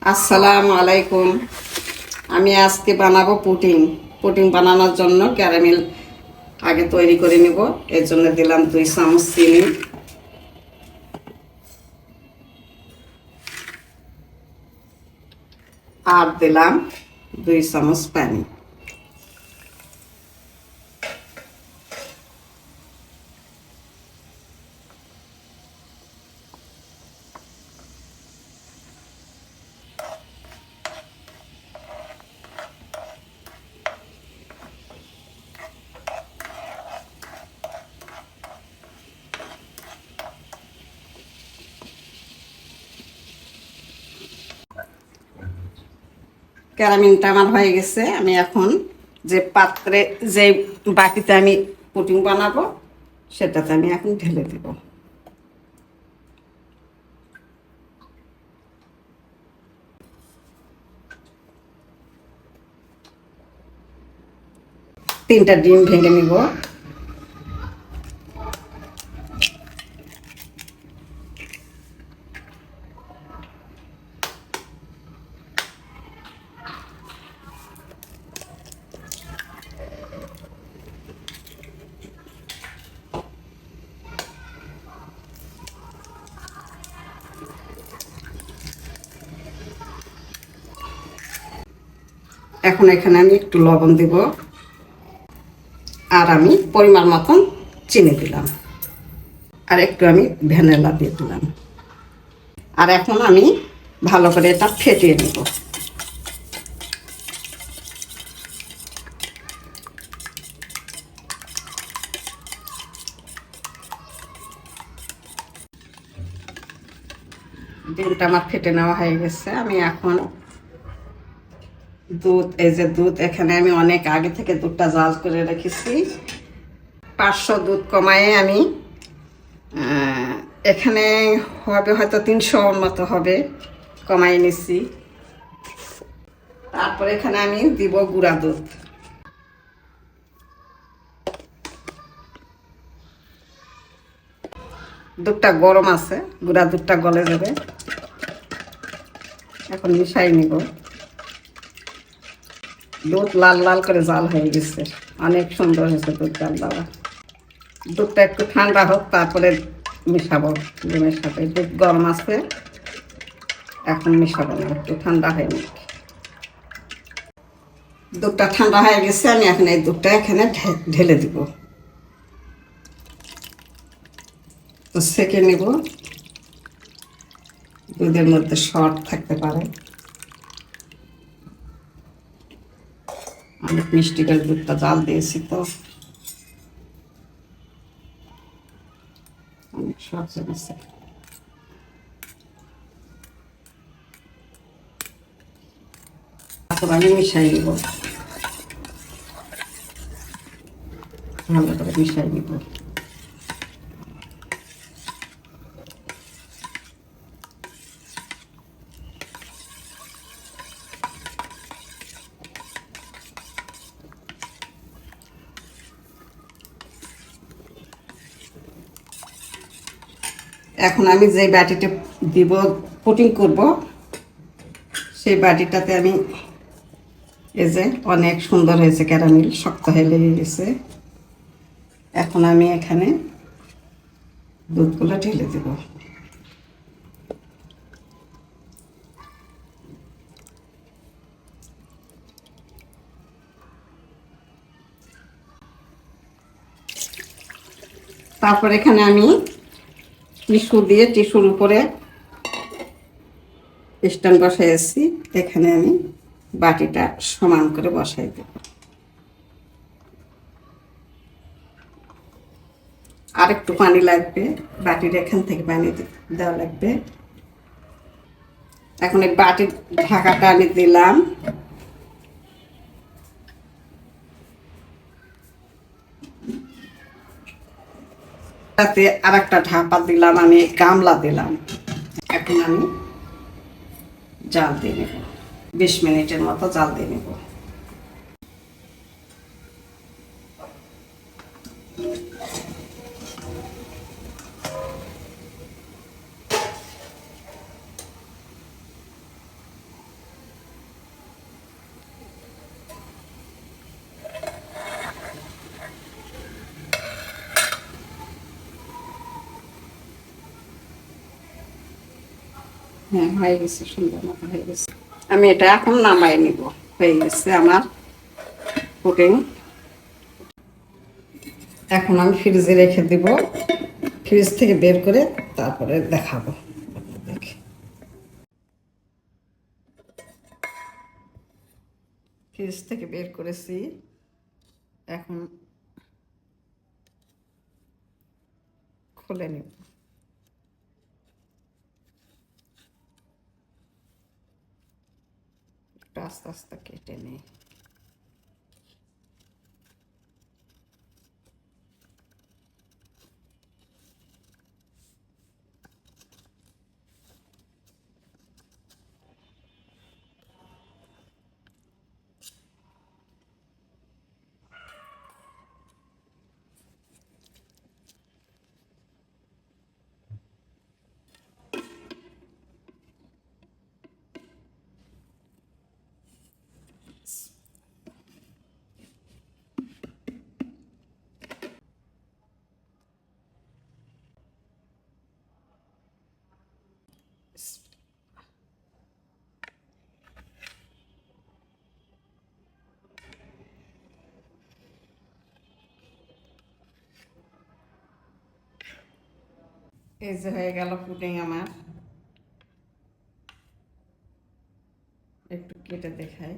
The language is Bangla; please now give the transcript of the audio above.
আসসালামু আলাইকুম। আমি আজকে বানাবো পুডিং। পুডিং বানানোর জন্য ক্যারামেল আগে তৈরি করে নেব। এর জন্য দিলাম 2 চামচ চিনি, আর দিলাম 2 চামচ পানি। ক্যারামেলটা আমার হয়ে গেছে। আমি এখন যে পাত্রে, যে বাটিতে আমি পুডিং বানাবো, সেটাতে আমি এখন ঢেলে দেব। তিনটা ডিম ভেঙে নিব। এখন এখানে আমি একটু লবণ দিব, আর আমি পরিমাণ মতন চিনি দিলাম, আর একটু আমি ভ্যানিলা দিয়ে দিলাম। আর এখন আমি ভালো করে এটা ফেটিয়ে নেব। ডিমটা আমার ফেটে নেওয়া হয়ে গেছে। আমি এখন দুধ, এই যে দুধ, এখানে আমি অনেক আগে থেকে দুধটা জাল করে রেখেছি। 500 দুধ কমায়ে আমি এখানে হবে হয়তো 300 মতো হবে, কমাই নিছি। তারপর এখানে আমি দিব গুঁড়া দুধ। দুধটা গরম আছে, গুঁড়া দুধটা গলে যাবে। এখন মিশাই নিব। দুধ লাল লাল করে জাল হয়ে গেছে, অনেক সুন্দর হয়েছে দুধ জাল দেওয়া। দুধটা একটু ঠান্ডা হোক, তারপরে মিশাবো ডিমের সাথে। দুধ গরম আছে, এখন মিশাবো না, একটু ঠান্ডা হয়নি। দুধটা ঠান্ডা হয়ে গেছে। আমি এখন এই দুধটা এখানে ঢেলে দিব। তো সেকে নিব। দুধের মধ্যে শর্ট থাকতে পারে, অনেক মিষ্টি করে দুধটা জাল দিয়েছি, তো অনেক শর্ট জমেছে। তারপর আমি মিশাই নিব, ভালো করে মিশাই নিব। এখন আমি যে বাটিতে দিব, পুডিং করব, সেই বাটিটাতে আমি, এই যে অনেক সুন্দর হয়েছে, ক্যারামেল শক্ত হয়ে লেগে গেছে। এখন আমি এখানে দুধগুলো ঢেলে দেব। তারপর এখানে আমি টিস্যু দিয়ে, টিস্যুর উপরে স্ট্যান্ড বসাইছি। এখানে আমি বাটিটা সমান করে বসাই দেব। আর একটু পানি লাগবে, বাটির এখান থেকে পানি দেওয়া লাগবে। এখন এই বাটির ঢাকাটা আমি দিলাম। তাতে আর একটা ঢাকা দিলাম, আমি গামলা দিলাম। এখন আমি জাল দিয়ে নেব, 20 মিনিটের মতো জাল দিয়ে নেব। হ্যাঁ, হয়ে গেছে, সুন্দর মতো হয়ে গেছে। আমি এটা এখন নামাই নিব। হয়ে গেছে আমার পুডিং। এখন আমি ফ্রিজে রেখে দিব, ফ্রিজ থেকে বের করে তারপরে দেখাবো। দেখে ফ্রিজ থেকে বের করেছি, এখন খুলে নিব। একটু আস্তে আস্তে কেটে নিই। এই যে হয়ে গেল পুডিং আমার। একটু কেটে দেখাই।